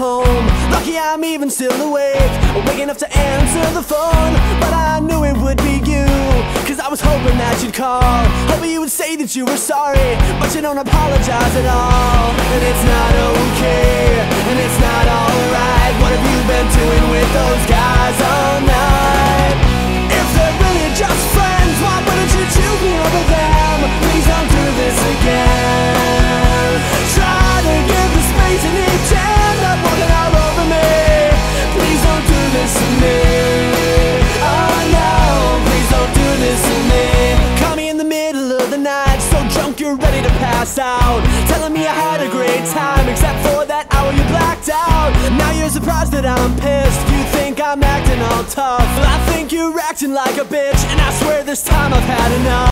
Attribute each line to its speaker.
Speaker 1: home. Lucky I'm even still awake, waking up to answer the phone. But I knew it would be you, cause I was hoping that you'd call, hoping you would say that you were sorry, but you don't apologize at all. And it's not okay, and it's not alright. What have you been doing with those guys all night? If they're really just friends, why wouldn't you choose me over them? Please don't do this again. Try to give the space and each end up walking all over me. Please don't do this to me. Oh no, please don't do this to me. Call me in the middle of the night, so drunk you're ready to pass out, telling me I had a great time, except for that hour you blacked out. Now you're surprised that I'm pissed, you think I'm acting all tough. I think you're acting like a bitch, and I swear this time I've had enough.